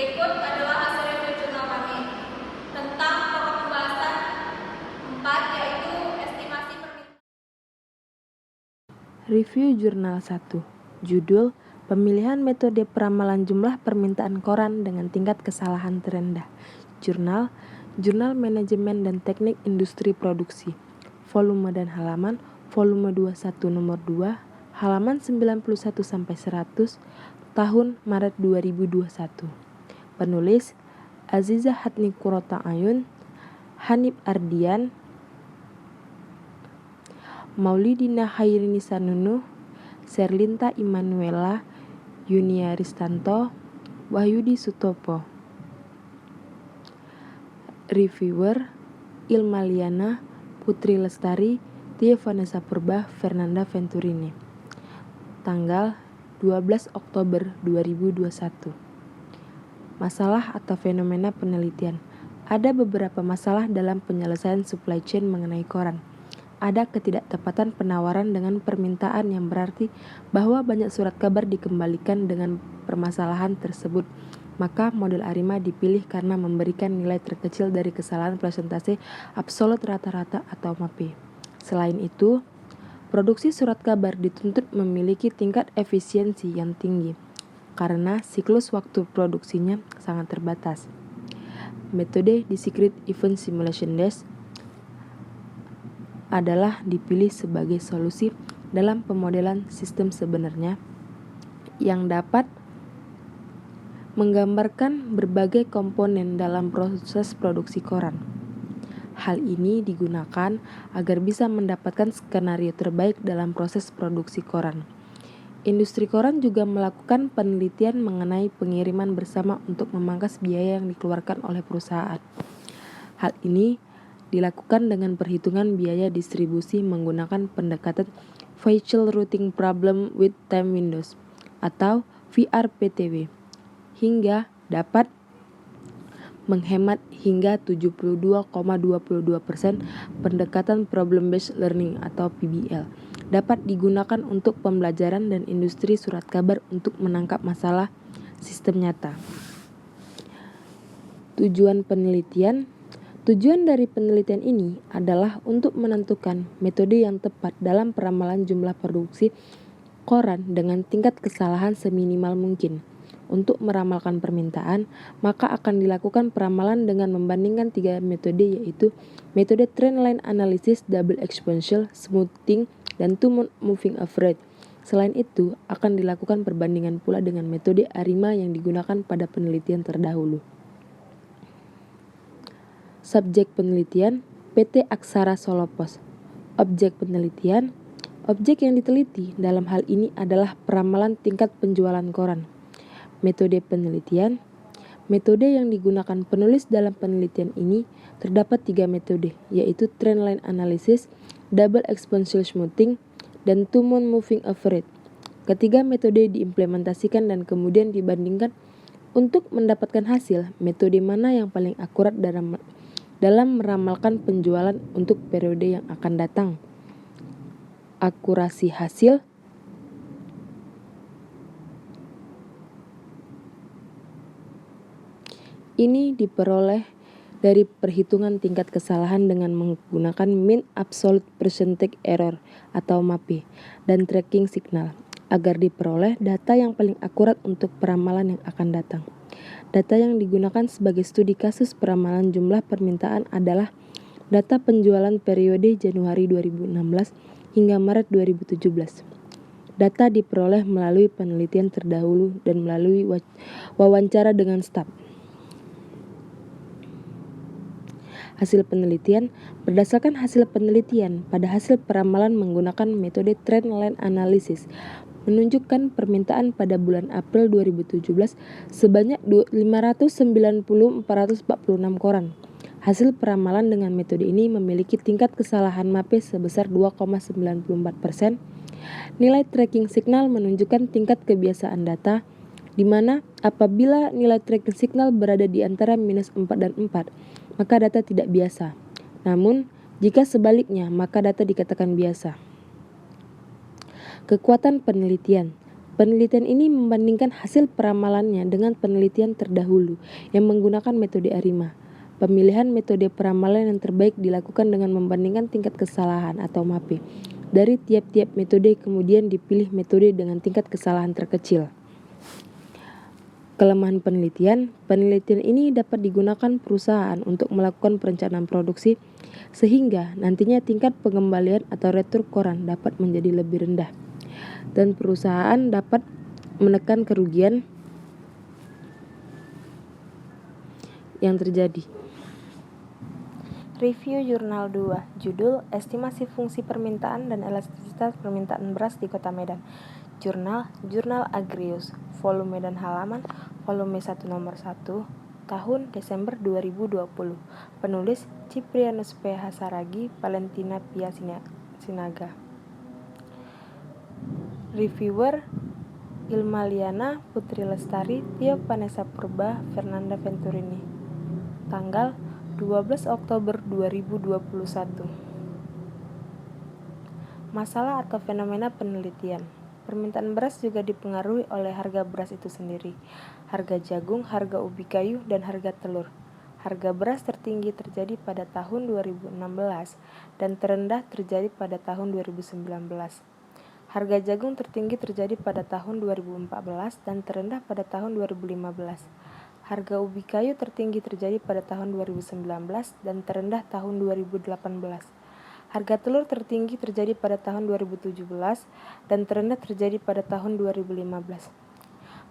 Berikut adalah hasil review jurnal kami tentang pokok pembahasan 4, yaitu estimasi permintaan. Review Jurnal 1. Judul, Pemilihan Metode Peramalan Jumlah Permintaan Koran dengan Tingkat Kesalahan Terendah. Jurnal, Jurnal Manajemen dan Teknik Industri Produksi. Volume dan halaman, volume 21 nomor 2, halaman 91-100, tahun Maret 2021. Penulis, Aziza Hatni Kurota Ayun, Hanif Ardian, Maulidina Khairini Sanunu, Serlinta Immanuela, Yunia Ristanto, Wahyudi Sutopo. Reviewer, Ilma Liana, Putri Lestari, Tia Vanessa Purba, Fernanda Venturini. Tanggal 12 Oktober 2021. Masalah atau fenomena penelitian. Ada beberapa masalah dalam penyelesaian supply chain mengenai koran. Ada ketidaktepatan penawaran dengan permintaan yang berarti bahwa banyak surat kabar dikembalikan dengan permasalahan tersebut. Maka model ARIMA dipilih karena memberikan nilai terkecil dari kesalahan presentasi absolut rata-rata atau MAPE. Selain itu, produksi surat kabar dituntut memiliki tingkat efisiensi yang tinggi karena siklus waktu produksinya sangat terbatas. Metode Discrete Event Simulation Dash adalah dipilih sebagai solusi dalam pemodelan sistem sebenarnya yang dapat menggambarkan berbagai komponen dalam proses produksi koran. Hal ini digunakan agar bisa mendapatkan skenario terbaik dalam proses produksi koran. Industri koran juga melakukan penelitian mengenai pengiriman bersama untuk memangkas biaya yang dikeluarkan oleh perusahaan. Hal ini dilakukan dengan perhitungan biaya distribusi menggunakan pendekatan Virtual Routing Problem with Time Windows atau VRPTW hingga dapat menghemat hingga 72,22%. Pendekatan Problem Based Learning atau PBL dapat digunakan untuk pembelajaran dan industri surat kabar untuk menangkap masalah sistem nyata. Tujuan penelitian. Tujuan dari penelitian ini adalah untuk menentukan metode yang tepat dalam peramalan jumlah produksi koran dengan tingkat kesalahan seminimal mungkin. Untuk meramalkan permintaan, maka akan dilakukan peramalan dengan membandingkan 3 metode, yaitu metode Trendline Analysis, Double Exponential, Smoothing, dan Two-Month Moving Average. Selain itu, akan dilakukan perbandingan pula dengan metode ARIMA yang digunakan pada penelitian terdahulu. Subjek penelitian, PT Aksara Solo Pos. Objek penelitian, objek yang diteliti dalam hal ini adalah peramalan tingkat penjualan koran. Metode penelitian, metode yang digunakan penulis dalam penelitian ini terdapat 3 metode, yaitu Trendline Analysis, Double Exponential Smoothing, dan Two-Month Moving Average. Ketiga metode diimplementasikan dan kemudian dibandingkan untuk mendapatkan hasil metode mana yang paling akurat dalam meramalkan penjualan untuk periode yang akan datang. Akurasi hasil ini diperoleh dari perhitungan tingkat kesalahan dengan menggunakan Mean Absolute Percentage Error atau MAPE dan tracking signal agar diperoleh data yang paling akurat untuk peramalan yang akan datang. Data yang digunakan sebagai studi kasus peramalan jumlah permintaan adalah data penjualan periode Januari 2016 hingga Maret 2017. Data diperoleh melalui penelitian terdahulu dan melalui wawancara dengan staf. Hasil penelitian. Berdasarkan hasil penelitian, pada hasil peramalan menggunakan metode Trendline Analysis menunjukkan permintaan pada bulan April 2017 sebanyak 590.446 koran. Hasil peramalan dengan metode ini memiliki tingkat kesalahan MAPE sebesar 2,94%. Nilai tracking signal menunjukkan tingkat kebiasaan data, di mana apabila nilai tracking signal berada di antara -4 dan 4, maka data tidak biasa. Namun, jika sebaliknya, maka data dikatakan biasa. Kekuatan penelitian. Penelitian ini membandingkan hasil peramalannya dengan penelitian terdahulu yang menggunakan metode ARIMA. Pemilihan metode peramalan yang terbaik dilakukan dengan membandingkan tingkat kesalahan atau MAPE. Dari tiap-tiap metode kemudian dipilih metode dengan tingkat kesalahan terkecil. Kelemahan penelitian ini dapat digunakan perusahaan untuk melakukan perencanaan produksi sehingga nantinya tingkat pengembalian atau retur koran dapat menjadi lebih rendah dan perusahaan dapat menekan kerugian yang terjadi. Review Jurnal 2, judul Estimasi Fungsi Permintaan dan Elastisitas Permintaan Beras di Kota Medan. Jurnal Agrius, volume dan halaman, volume 1 nomor 1, tahun Desember 2020. Penulis Ciprianus P. Hasaragi, Valentina Pia Sinaga. Reviewer Ilmaliana Putri Lestari, Tio Vanessa Purba, Fernanda Venturini. Tanggal 12 Oktober 2021. Masalah atau fenomena penelitian. Permintaan beras juga dipengaruhi oleh harga beras itu sendiri, harga jagung, harga ubi kayu, dan harga telur. Harga beras tertinggi terjadi pada tahun 2016 dan terendah terjadi pada tahun 2019. Harga jagung tertinggi terjadi pada tahun 2014 dan terendah pada tahun 2015. Harga ubi kayu tertinggi terjadi pada tahun 2019 dan terendah tahun 2018. Harga telur tertinggi terjadi pada tahun 2017 dan terendah terjadi pada tahun 2015.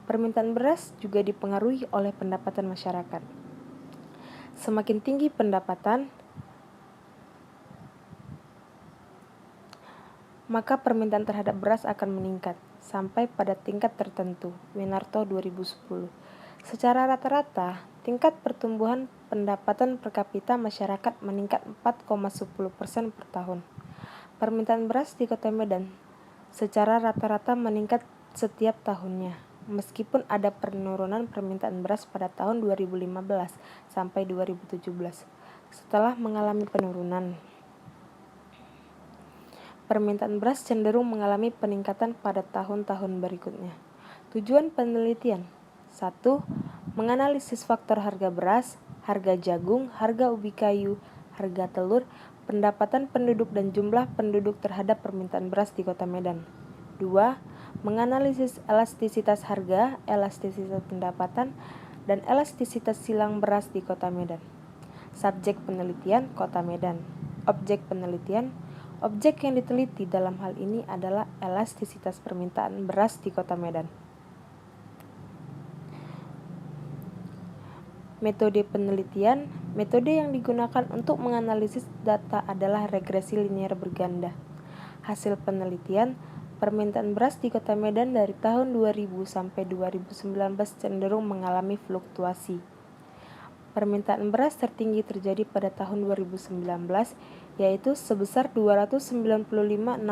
Permintaan beras juga dipengaruhi oleh pendapatan masyarakat. Semakin tinggi pendapatan, maka permintaan terhadap beras akan meningkat sampai pada tingkat tertentu. Winarto 2010. Secara rata-rata, tingkat pertumbuhan pendapatan per kapita masyarakat meningkat 4,10% per tahun. Permintaan beras di Kota Medan secara rata-rata meningkat setiap tahunnya, meskipun ada penurunan permintaan beras pada tahun 2015 sampai 2017 setelah mengalami penurunan. Permintaan beras cenderung mengalami peningkatan pada tahun-tahun berikutnya. Tujuan penelitian: 1. Menganalisis faktor harga beras, harga jagung, harga ubi kayu, harga telur, pendapatan penduduk dan jumlah penduduk terhadap permintaan beras di Kota Medan. 2. Menganalisis elastisitas harga, elastisitas pendapatan, dan elastisitas silang beras di Kota Medan. Subjek penelitian, Kota Medan. Objek penelitian, objek yang diteliti dalam hal ini adalah elastisitas permintaan beras di Kota Medan. Metode penelitian, metode yang digunakan untuk menganalisis data adalah regresi linear berganda. Hasil penelitian, permintaan beras di Kota Medan dari tahun 2000 sampai 2019 cenderung mengalami fluktuasi. Permintaan beras tertinggi terjadi pada tahun 2019, yaitu sebesar 295.691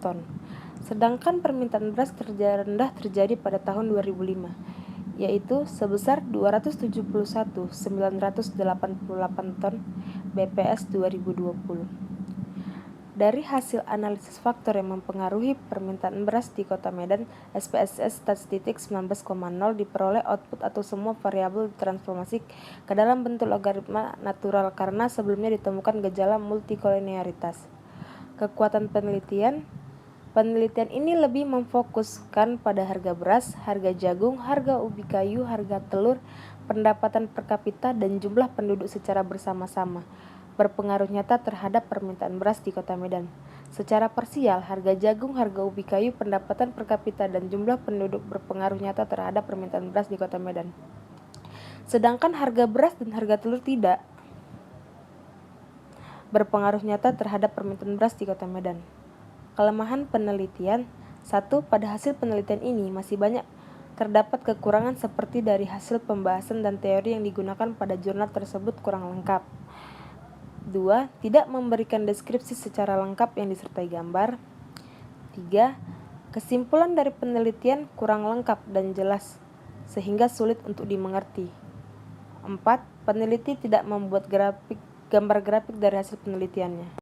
ton. Sedangkan permintaan beras terendah terjadi pada tahun 2005, yaitu sebesar 271.988 ton BPS 2020. Dari hasil analisis faktor yang mempengaruhi permintaan beras di Kota Medan, SPSS statistik 19,0 diperoleh output atau semua variabel ditransformasi ke dalam bentuk logaritma natural karena sebelumnya ditemukan gejala multikolinearitas. Kekuatan penelitian ini lebih memfokuskan pada harga beras, harga jagung, harga ubi kayu, harga telur, pendapatan per kapita, dan jumlah penduduk secara bersama-sama berpengaruh nyata terhadap permintaan beras di Kota Medan. Secara parsial, harga jagung, harga ubi kayu, pendapatan per kapita, dan jumlah penduduk berpengaruh nyata terhadap permintaan beras di Kota Medan. Sedangkan harga beras dan harga telur tidak berpengaruh nyata terhadap permintaan beras di Kota Medan. Kelemahan penelitian: 1. Pada hasil penelitian ini masih banyak terdapat kekurangan seperti dari hasil pembahasan dan teori yang digunakan pada jurnal tersebut kurang lengkap. 2. Tidak memberikan deskripsi secara lengkap yang disertai gambar. 3. Kesimpulan dari penelitian kurang lengkap dan jelas sehingga sulit untuk dimengerti. 4. Peneliti tidak membuat gambar grafik dari hasil penelitiannya.